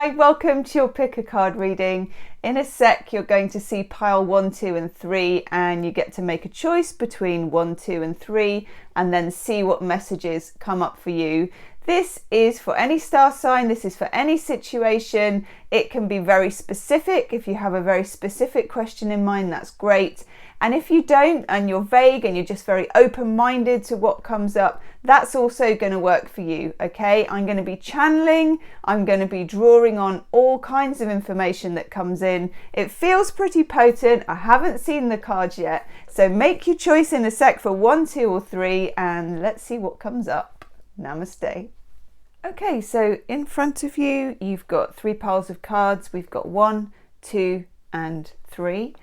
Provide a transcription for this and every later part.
Hi, welcome to your pick a card reading. In a sec, you're going to see pile 1, 2 and 3, and you get to make a choice between 1, 2 and 3 and then see what messages come up for you. This is for any star sign, this is for any situation. It can be very specific. If you have a very specific question in mind, that's great. And if you don't, and you're vague and you're just very open-minded to what comes up, that's also going to work for you, okay? I'm going to be channeling, I'm going to be drawing on all kinds of information that comes in. It feels pretty potent. I haven't seen the cards yet. So make your choice in a sec for 1, 2 or 3, and let's see what comes up. Namaste. Okay, so in front of you, you've got 3 piles of cards. We've got 1, 2 and 3.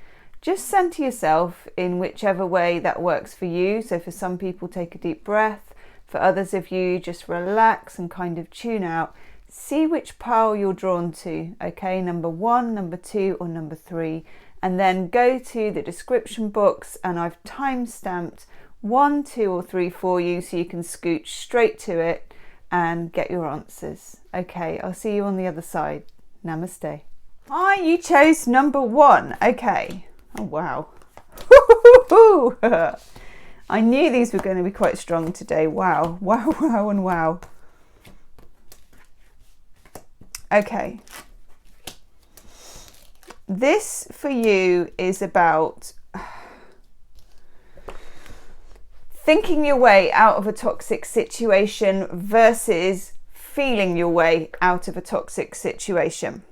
Just center yourself in whichever way that works for you. So for some people, take a deep breath. For others of you, just relax and kind of tune out. See which pile you're drawn to, okay? Number 1, number 2 or number 3. And then go to the description box and I've time-stamped 1, 2 or 3 for you so you can scooch straight to it and get your answers. Okay, I'll see you on the other side. Namaste. Hi, you chose number 1. Okay. Oh, wow. I knew these were going to be quite strong today. Wow, wow, wow, and wow. Okay. This for you is about thinking your way out of a toxic situation versus feeling your way out of a toxic situation.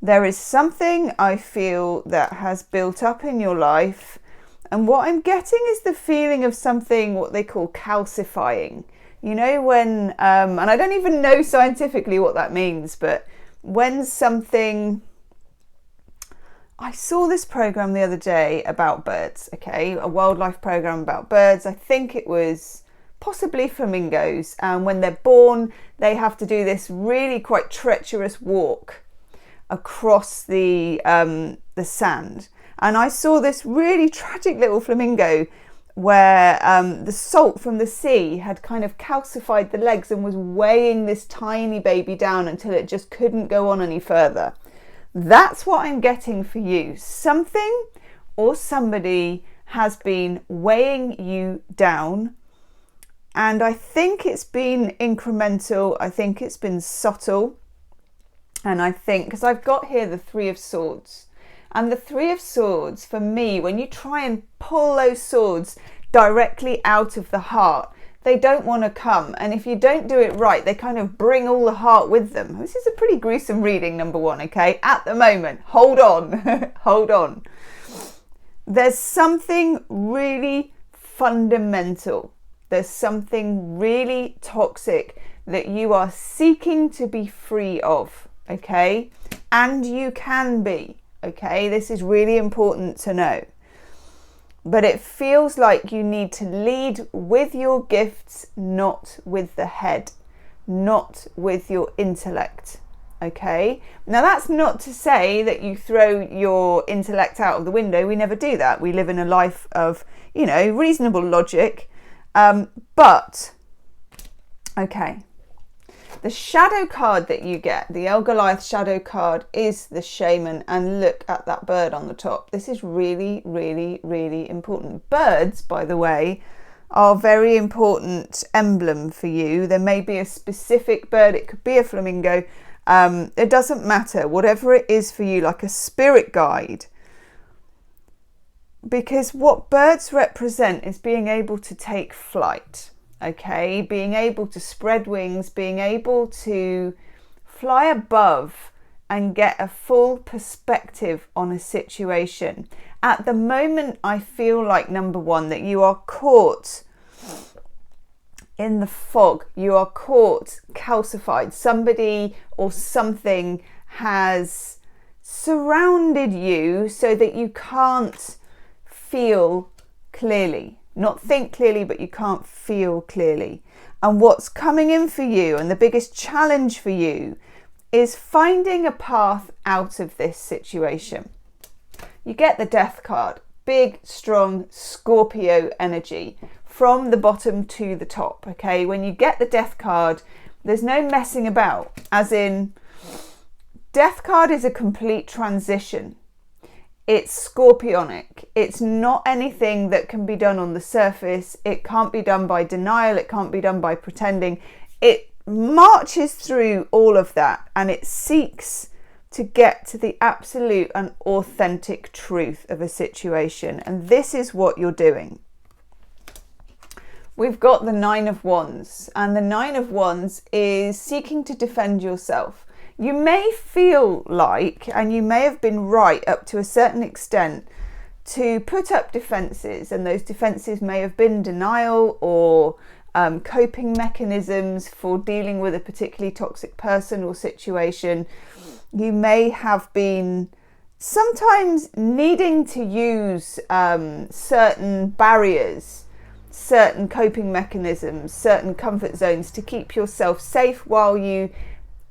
There is something I feel that has built up in your life, and what I'm getting is the feeling of something what they call calcifying. You know, when, and I don't even know scientifically what that means, but when something... I saw this program the other day about birds, okay? A wildlife program about birds. I think it was possibly flamingos, and when they're born, they have to do this really quite treacherous walk across the sand, and I saw this really tragic little flamingo where the salt from the sea had kind of calcified the legs and was weighing this tiny baby down until it just couldn't go on any further. That's what I'm getting for you. Something or somebody has been weighing you down, and I think it's been incremental. I think it's been subtle. And I think, because I've got here the 3 of Swords, and the 3 of Swords, for me, when you try and pull those swords directly out of the heart, they don't want to come. And if you don't do it right, they kind of bring all the heart with them. This is a pretty gruesome reading, number 1, okay? At the moment, hold on, hold on. There's something really fundamental. There's something really toxic that you are seeking to be free of. Okay, and you can be, okay? This is really important to know. But it feels like you need to lead with your gifts, not with the head, not with your intellect, okay? Now, that's not to say that you throw your intellect out of the window. We never do that. We live in a life of, you know, reasonable logic. But, okay. The shadow card that you get, the El Goliath shadow card, is the shaman, and look at that bird on the top. This is really, really, really important. Birds, by the way, are a very important emblem for you. There may be a specific bird, it could be a flamingo, it doesn't matter, whatever it is for you, like a spirit guide. Because what birds represent is being able to take flight. Okay, being able to spread wings, being able to fly above and get a full perspective on a situation. At the moment, I feel like, number 1, that you are caught in the fog. You are caught calcified. Somebody or something has surrounded you so that you can't feel clearly. Not think clearly, but you can't feel clearly. And what's coming in for you, and the biggest challenge for you, is finding a path out of this situation. You get the Death card, big, strong Scorpio energy from the bottom to the top, okay? When you get the Death card, There's no messing about, as in, Death card is a complete transition. It's scorpionic. It's not anything that can be done on the surface. It can't be done by denial. It can't be done by pretending. It marches through all of that, and it seeks to get to the absolute and authentic truth of a situation. And this is what you're doing. We've got the Nine of Wands, and the Nine of Wands is seeking to defend yourself. You may feel like, and you may have been right up to a certain extent, to put up defences, and those defences may have been denial or coping mechanisms for dealing with a particularly toxic person or situation. You may have been sometimes needing to use certain barriers, certain coping mechanisms, certain comfort zones to keep yourself safe while you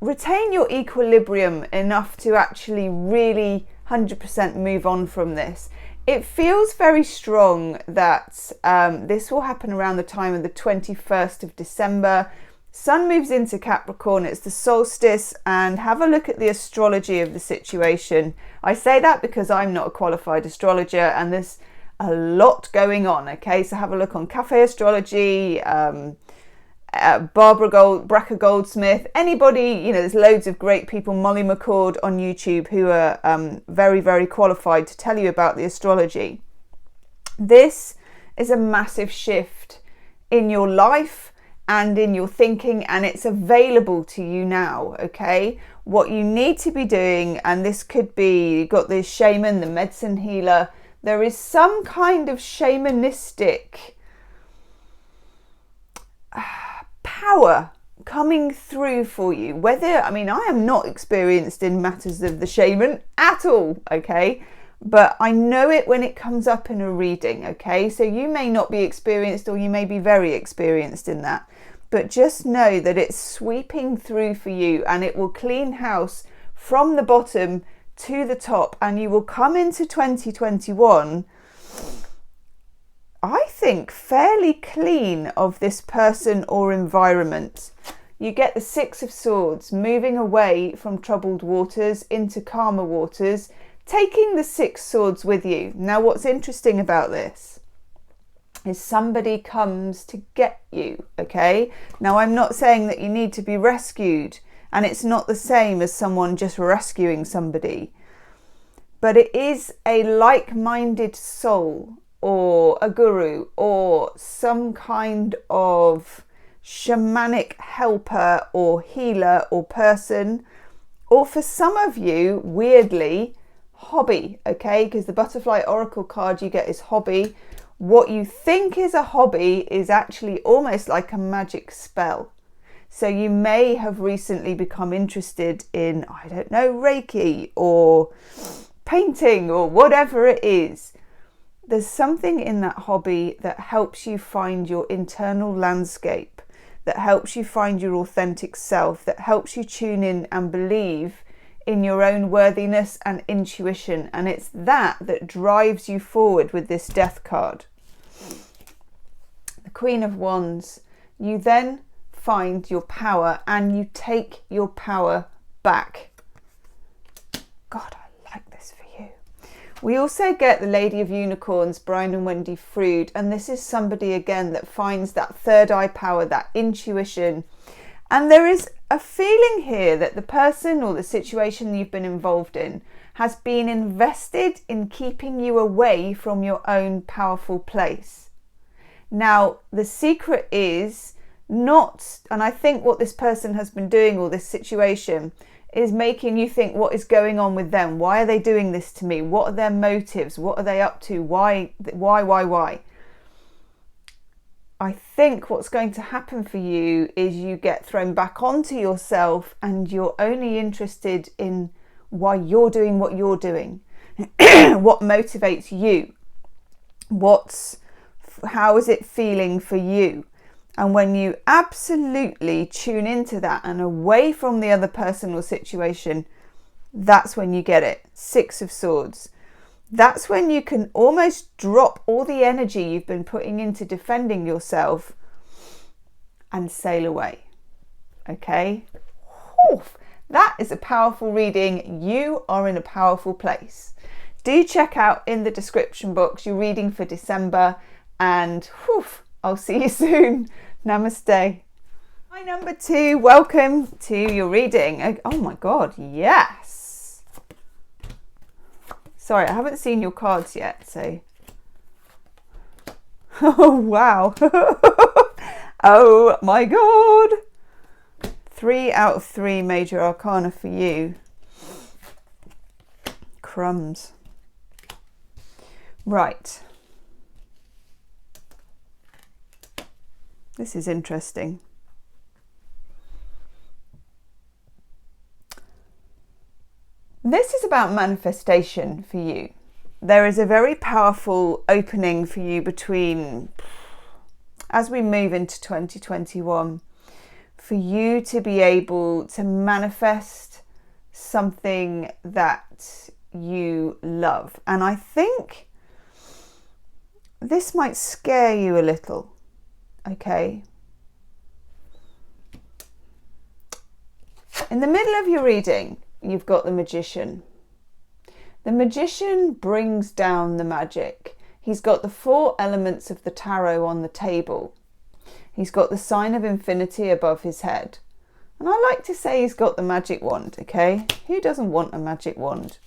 retain your equilibrium enough to actually really 100% move on from this. It feels very strong that this will happen around the time of the 21st of December. Sun moves into Capricorn, it's the solstice, and have a look at the astrology of the situation. I say that because I'm not a qualified astrologer and there's a lot going on, okay? So have a look on Cafe Astrology, Braca Goldsmith, anybody, there's loads of great people, Molly McCord on YouTube, who are very, very qualified to tell you about the astrology. This is a massive shift in your life and in your thinking, and it's available to you now, okay? What you need to be doing, and this could be, you've got the shaman, the medicine healer, there is some kind of shamanistic power coming through for you. I am not experienced in matters of the shaman at all, okay? But I know it when it comes up in a reading, okay? So you may not be experienced, or you may be very experienced in that. But just know that it's sweeping through for you, and it will clean house from the bottom to the top, and you will come into 2021, I think, fairly clean of this person or environment. You get the Six of Swords, moving away from troubled waters into calmer waters, taking the Six Swords with you. Now, what's interesting about this is somebody comes to get you, okay? Now, I'm not saying that you need to be rescued, and it's not the same as someone just rescuing somebody, but it is a like-minded soul, or a guru, or some kind of shamanic helper or healer or person, or for some of you, weirdly, hobby, okay? Because the Butterfly Oracle card you get is hobby. What you think is a hobby is actually almost like a magic spell. So you may have recently become interested in, I don't know, Reiki or painting or whatever it is. There's something in that hobby that helps you find your internal landscape, that helps you find your authentic self, that helps you tune in and believe in your own worthiness and intuition. And it's that drives you forward with this Death card. The Queen of Wands, you then find your power and you take your power back. God, I like this for you. We also get the Lady of Unicorns, Brian and Wendy Frood, and this is somebody again that finds that third eye power, that intuition. And there is a feeling here that the person or the situation you've been involved in has been invested in keeping you away from your own powerful place. Now, the secret is not, and I think what this person has been doing, or this situation, is making you think, what is going on with them? Why are they doing this to me? What are their motives? What are they up to? Why? I think what's going to happen for you is you get thrown back onto yourself, and you're only interested in why you're doing what you're doing. What motivates you? How is it feeling for you? And when you absolutely tune into that and away from the other person or situation, that's when you get it. Six of Swords. That's when you can almost drop all the energy you've been putting into defending yourself and sail away. okay? Oof, that is a powerful reading. You are in a powerful place. Do check out in the description box your reading for December, and I'll see you soon. Namaste. Hi, number 2. Welcome to your reading. Oh my God, yes. Sorry, I haven't seen your cards yet, so. Oh, wow. Oh my God. 3 out of 3 major arcana for you. Crumbs. Right. This is interesting. This is about manifestation for you. There is a very powerful opening for you between, as we move into 2021, for you to be able to manifest something that you love. And I think this might scare you a little, okay? In the middle of your reading, you've got the Magician. The Magician brings down the magic. He's got the 4 elements of the tarot on the table. He's got the sign of infinity above his head. And I like to say he's got the magic wand, okay? Who doesn't want a magic wand?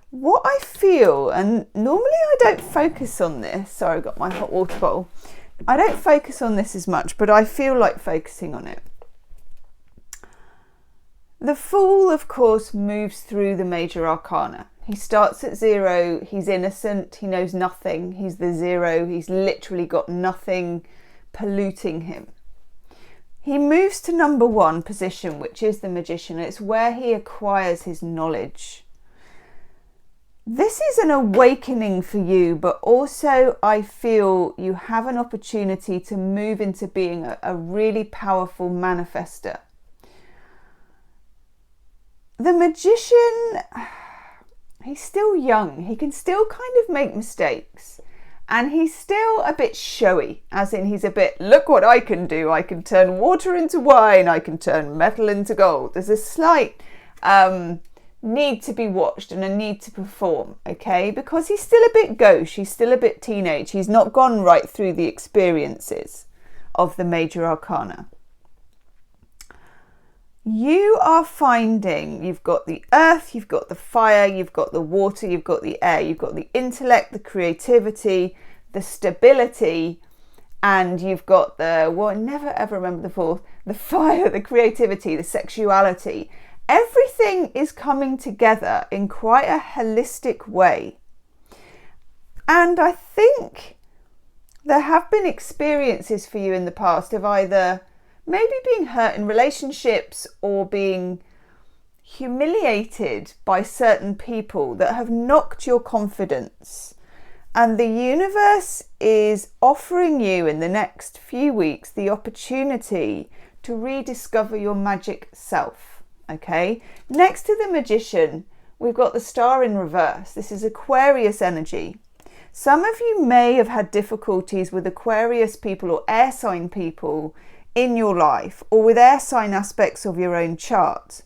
What I feel, and normally I don't focus on this. Sorry, I've got my hot water bottle. I don't focus on this as much, but I feel like focusing on it. The Fool, of course, moves through the major arcana. He starts at 0, he's innocent, he knows nothing, he's the 0, he's literally got nothing polluting him. He moves to number 1 position, which is the Magician. It's where he acquires his knowledge. This is an awakening for you, but also I feel you have an opportunity to move into being a really powerful manifester. The Magician, he's still young. He can still kind of make mistakes. And he's still a bit showy, as in he's a bit, look what I can do. I can turn water into wine. I can turn metal into gold. There's a slight need to be watched and a need to perform, okay? Because he's still a bit gauche. He's still a bit teenage. He's not gone right through the experiences of the major arcana. You are finding you've got the earth, you've got the fire, you've got the water, you've got the air, you've got the intellect, the creativity, the stability, and you've got the, well, I never ever remember the 4th, the fire, the creativity, the sexuality. Everything is coming together in quite a holistic way. And I think there have been experiences for you in the past of either maybe being hurt in relationships or being humiliated by certain people that have knocked your confidence. And the universe is offering you in the next few weeks the opportunity to rediscover your magic self, okay? Next to the Magician, we've got the Star in reverse. This is Aquarius energy. Some of you may have had difficulties with Aquarius people or air sign people in your life, or with air sign aspects of your own chart.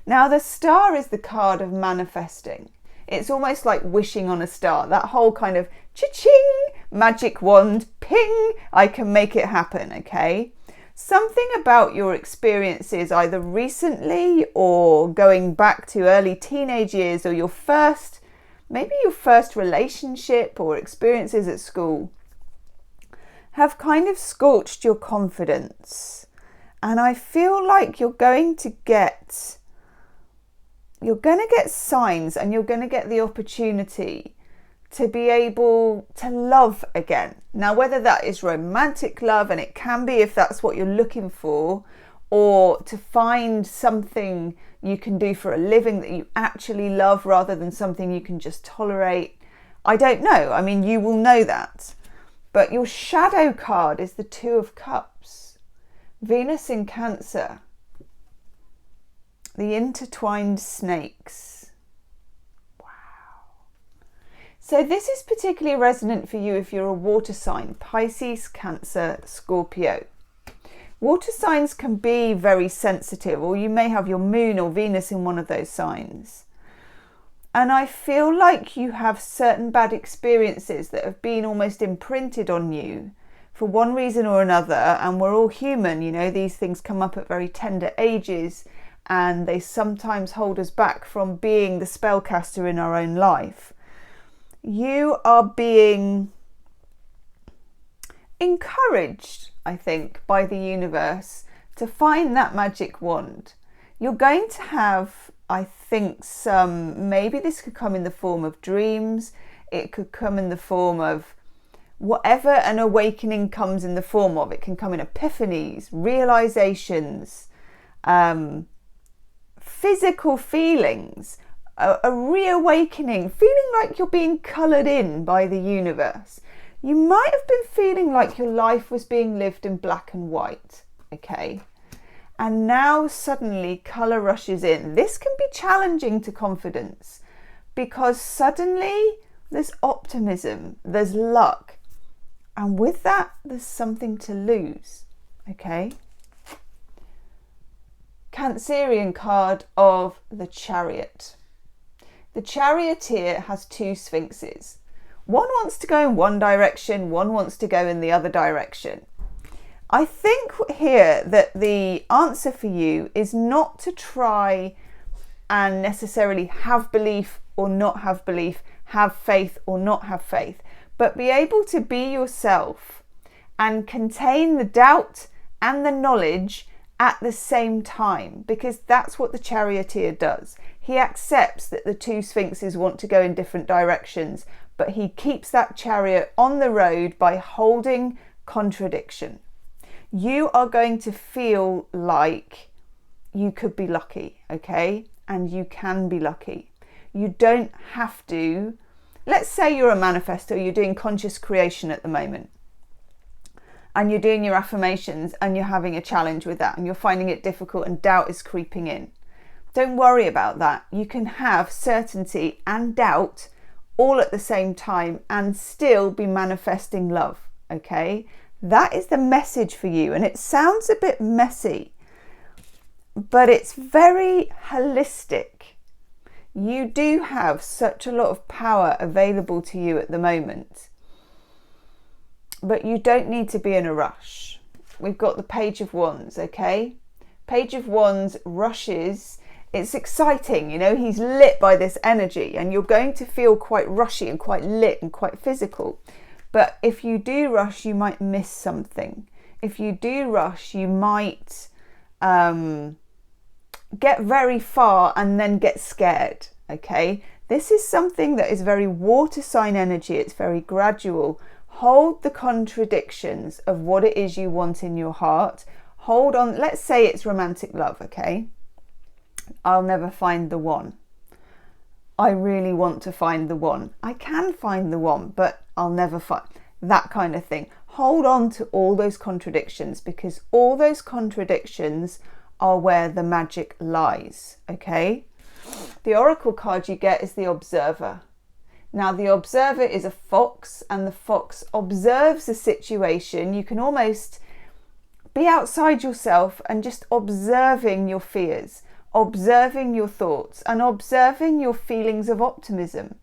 Now, the Star is the card of manifesting. It's almost like wishing on a star, that whole kind of cha-ching, magic wand, ping, I can make it happen, okay? Something about your experiences, either recently or going back to early teenage years, or maybe your first relationship or experiences at school, have kind of scorched your confidence. And I feel like you're going to get signs, and you're going to get the opportunity to be able to love again. Now, whether that is romantic love, and it can be if that's what you're looking for, or to find something you can do for a living that you actually love rather than something you can just tolerate. I don't know. I mean, you will know that. But your shadow card is the 2 of Cups. Venus in Cancer. The intertwined snakes. Wow. So this is particularly resonant for you if you're a water sign. Pisces, Cancer, Scorpio. Water signs can be very sensitive, or you may have your moon or Venus in one of those signs. And I feel like you have certain bad experiences that have been almost imprinted on you for one reason or another. And we're all human, you know, these things come up at very tender ages, and they sometimes hold us back from being the spellcaster in our own life. You are being encouraged, I think, by the universe to find that magic wand. You're going to have, I think, maybe this could come in the form of dreams. It could come in the form of whatever an awakening comes in the form of. It can come in epiphanies, realizations, physical feelings, a reawakening, feeling like you're being coloured in by the universe. You might have been feeling like your life was being lived in black and white, okay? And now suddenly colour rushes in. This can be challenging to confidence, because suddenly there's optimism, there's luck. And with that, there's something to lose, okay? Cancerian card of the Chariot. The Charioteer has two sphinxes. One wants to go in one direction, one wants to go in the other direction. I think here that the answer for you is not to try and necessarily have belief or not have belief, have faith or not have faith, but be able to be yourself and contain the doubt and the knowledge at the same time, because that's what the Charioteer does. He accepts that the two sphinxes want to go in different directions, but he keeps that chariot on the road by holding contradiction. You are going to feel like you could be lucky, okay? And you can be lucky. You don't have to. Let's say you're a manifestor, you're doing conscious creation at the moment, and you're doing your affirmations and you're having a challenge with that and you're finding it difficult and doubt is creeping in. Don't worry about that. You can have certainty and doubt all at the same time and still be manifesting love, okay? That is the message for you, and it sounds a bit messy, but it's very holistic. You do have such a lot of power available to you at the moment, but you don't need to be in a rush. We've got the Page of Wands, okay? Page of Wands rushes. It's exciting, you know, he's lit by this energy, and you're going to feel quite rushy and quite lit and quite physical. But if you do rush, you might miss something. If you do rush, you might get very far and then get scared, okay? This is something that is very water sign energy. It's very gradual. Hold the contradictions of what it is you want in your heart. Hold on. Let's say it's romantic love, okay? I'll never find the one. I really want to find the one. I can find the one, but I'll never find that kind of thing. Hold on to all those contradictions, because all those contradictions are where the magic lies, okay? The oracle card you get is the Observer. Now, the Observer is a fox, and the fox observes the situation. You can almost be outside yourself and just observing your fears, observing your thoughts, and observing your feelings of optimism.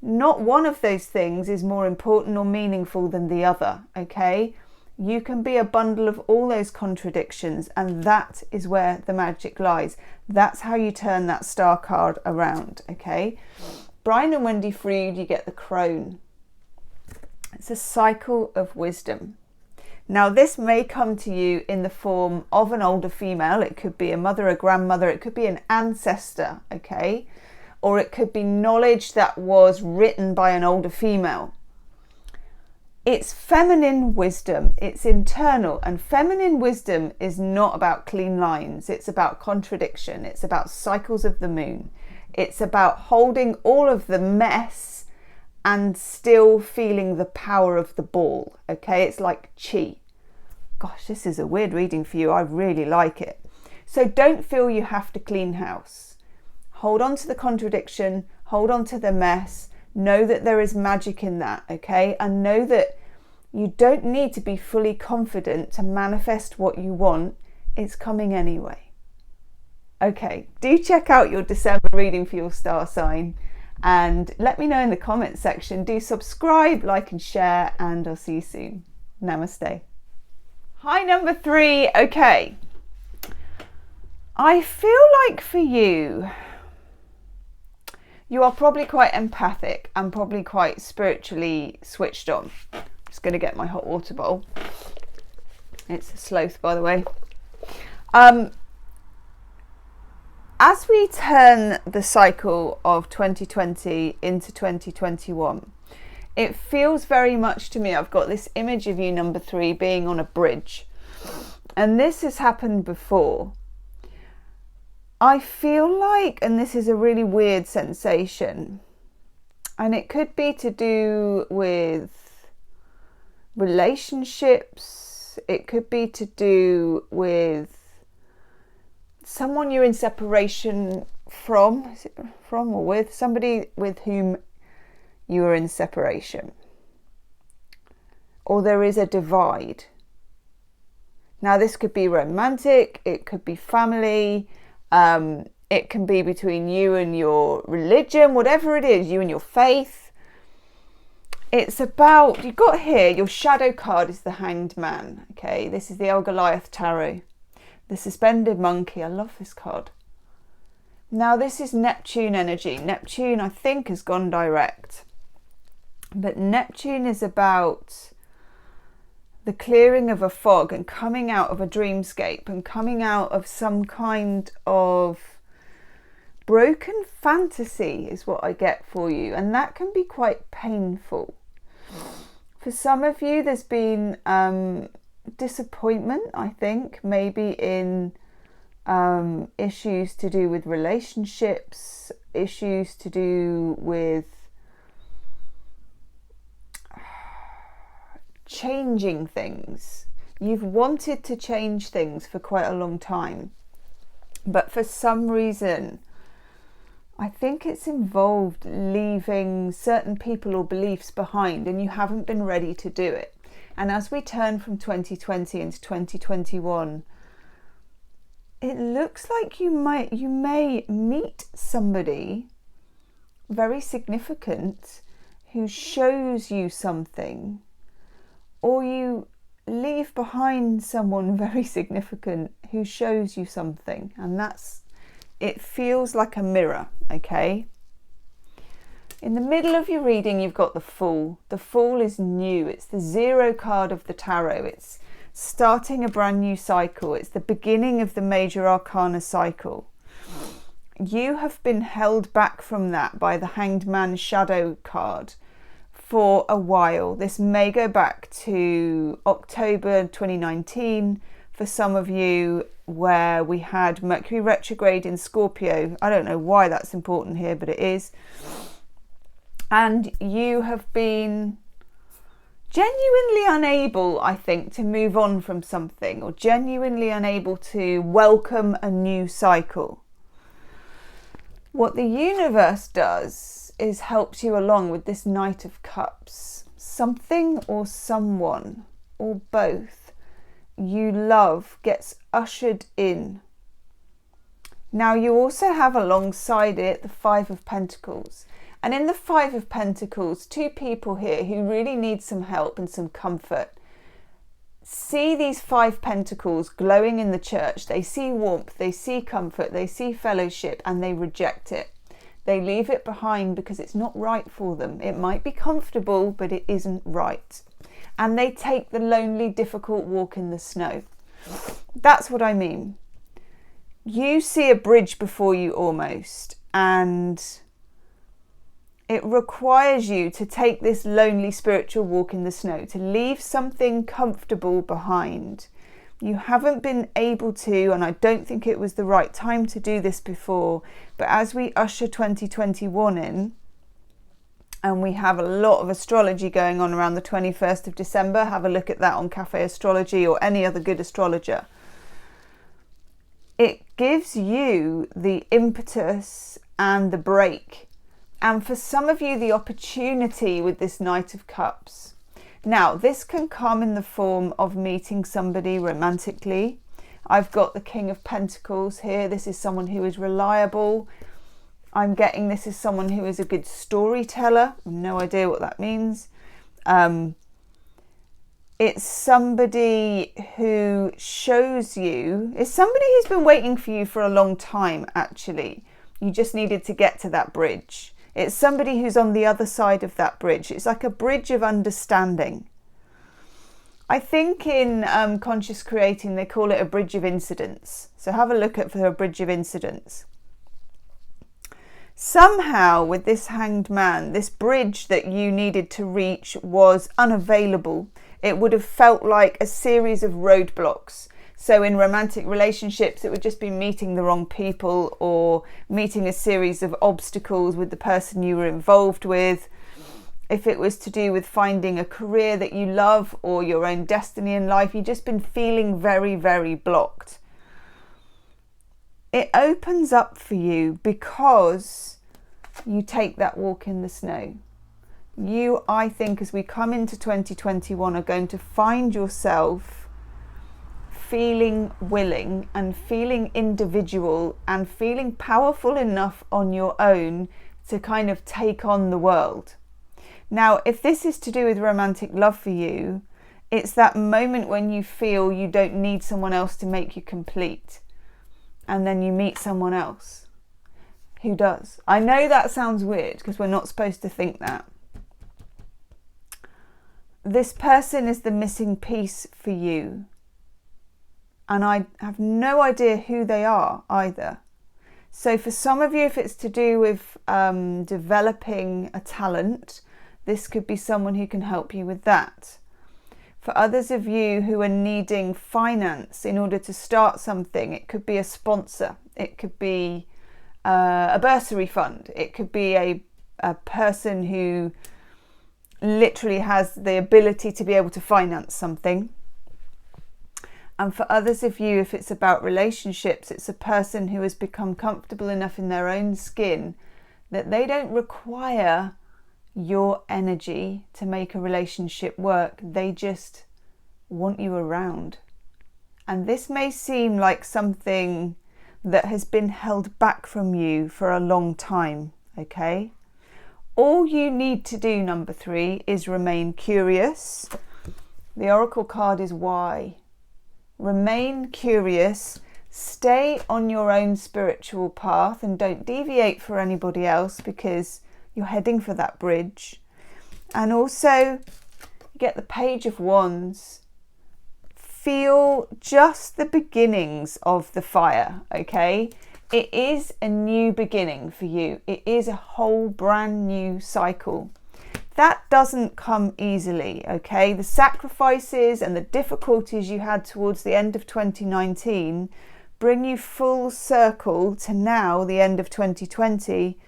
Not one of those things is more important or meaningful than the other, okay? You can be a bundle of all those contradictions, and that is where the magic lies. That's how you turn that star card around, okay? Brian and Wendy Freed, you get the Crone. It's a cycle of wisdom. Now, this may come to you in the form of an older female. It could be a mother, a grandmother. It could be an ancestor, okay? Or it could be knowledge that was written by an older female. It's feminine wisdom. It's internal. And feminine wisdom is not about clean lines. It's about contradiction. It's about cycles of the moon. It's about holding all of the mess and still feeling the power of the ball, okay? It's like chi. Gosh, this is a weird reading for you. I really like it. So don't feel you have to clean house. Hold on to the contradiction. Hold on to the mess. Know that there is magic in that, okay? And know that You don't need to be fully confident to manifest what you want. It's coming anyway. Okay, do check out your December reading for your star sign and let me know in the comments section. Do subscribe, like and share, and I'll see you soon. Namaste. Hi, number 3. Okay, I feel like for you, you are probably quite empathic and probably quite spiritually switched on. I'm just going to get my hot water bowl. It's a sloth, by the way. As we turn the cycle of 2020 into 2021, it feels very much to me, I've got this image of you, number 3, being on a bridge. And this has happened before. I feel like, and this is a really weird sensation, and it could be to do with relationships, it could be to do with someone you're in separation from or with, somebody with whom you are in separation, or there is a divide. Now this could be romantic, it could be family, it can be between you and your religion, whatever it is, you and your faith. It's about, you've got here, your shadow card is the Hanged Man. Okay, this is the El Goliath Tarot. The Suspended Monkey, I love this card. Now this is Neptune energy. Neptune, I think, has gone direct. But Neptune is about the clearing of a fog and coming out of a dreamscape and coming out of some kind of broken fantasy is what I get for you. And that can be quite painful. For some of you, there's been disappointment, I think, maybe in issues to do with relationships, issues to do with changing things. You've wanted to change things for quite a long time, but for some reason, I think it's involved leaving certain people or beliefs behind, and you haven't been ready to do it. And as we turn from 2020 into 2021, it looks like you may meet somebody very significant who shows you something, or you leave behind someone very significant who shows you something, and it feels like a mirror. Okay, in the middle of your reading, you've got the Fool. The Fool is new. It's the 0 card of the tarot. It's starting a brand new cycle. It's the beginning of the major arcana cycle. You have been held back from that by the Hanged Man shadow card for a while. This may go back to October 2019 for some of you, where we had Mercury retrograde in Scorpio. I don't know why that's important here, but it is. And you have been genuinely unable, I think, to move on from something, or genuinely unable to welcome a new cycle. What the universe does is helps you along with this Knight of Cups. Something or someone, or both, you love gets ushered in. Now you also have alongside it the 5 of Pentacles. And in the 5 of Pentacles, 2 people here who really need some help and some comfort see these 5 pentacles glowing in the church. They see warmth, they see comfort, they see fellowship, and they reject it. They leave it behind because it's not right for them. It might be comfortable, but it isn't right. And they take the lonely, difficult walk in the snow. That's what I mean. You see a bridge before you almost, and it requires you to take this lonely spiritual walk in the snow, to leave something comfortable behind. You haven't been able to, and I don't think it was the right time to do this before, but as we usher 2021 in, and we have a lot of astrology going on around the 21st of December, have a look at that on Cafe Astrology or any other good astrologer. It gives you the impetus and the break. And for some of you, the opportunity with this Knight of Cups. Now, this can come in the form of meeting somebody romantically. I've got the King of Pentacles here. This is someone who is reliable. I'm getting this is someone who is a good storyteller. No idea what that means. It's somebody who shows you, it's somebody who's been waiting for you for a long time, actually. You just needed to get to that bridge. It's somebody who's on the other side of that bridge. It's like a bridge of understanding. I think in conscious creating, they call it a bridge of incidents. So have a look at for a bridge of incidents. Somehow with this Hanged Man, this bridge that you needed to reach was unavailable. It would have felt like a series of roadblocks. So in romantic relationships, it would just be meeting the wrong people or meeting a series of obstacles with the person you were involved with. If it was to do with finding a career that you love or your own destiny in life, you've just been feeling very, very blocked. It opens up for you because you take that walk in the snow. You, I think, as we come into 2021, are going to find yourself feeling willing and feeling individual and feeling powerful enough on your own to kind of take on the world. Now, if this is to do with romantic love for you, it's that moment when you feel you don't need someone else to make you complete. And then you meet someone else who does. I know that sounds weird because we're not supposed to think that. This person is the missing piece for you. And I have no idea who they are either. So for some of you, if it's to do with developing a talent, this could be someone who can help you with that. For others of you who are needing finance in order to start something, it could be a sponsor. It could be a bursary fund. It could be a person who literally has the ability to be able to finance something. And for others of you, if it's about relationships, it's a person who has become comfortable enough in their own skin that they don't require your energy to make a relationship work. They just want you around. And this may seem like something that has been held back from you for a long time, okay? All you need to do, number 3, is remain curious. The oracle card is why. Remain curious, stay on your own spiritual path and don't deviate for anybody else because you're heading for that bridge. And also, you get the Page of Wands. Feel just the beginnings of the fire, okay? It is a new beginning for you. It is a whole brand new cycle. That doesn't come easily, okay? The sacrifices and the difficulties you had towards the end of 2019 bring you full circle to now, the end of 2020,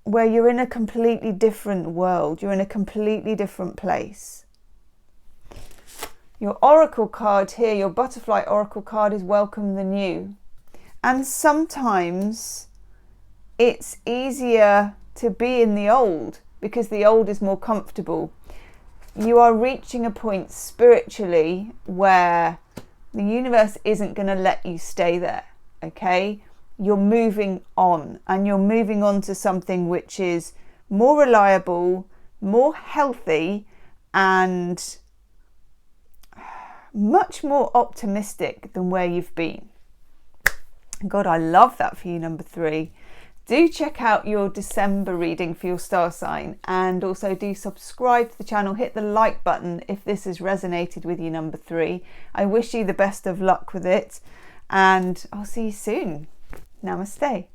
where you're in a completely different world. You're in a completely different place. Your oracle card here, your butterfly oracle card, is welcome the new. And sometimes it's easier to be in the old because the old is more comfortable. You are reaching a point spiritually where the universe isn't going to let you stay there, okay? You're moving on, and you're moving on to something which is more reliable, more healthy, and much more optimistic than where you've been. God, I love that for you, number 3. Do check out your December reading for your star sign, and also do subscribe to the channel. Hit the like button if this has resonated with you, number 3. I wish you the best of luck with it, and I'll see you soon. Namaste.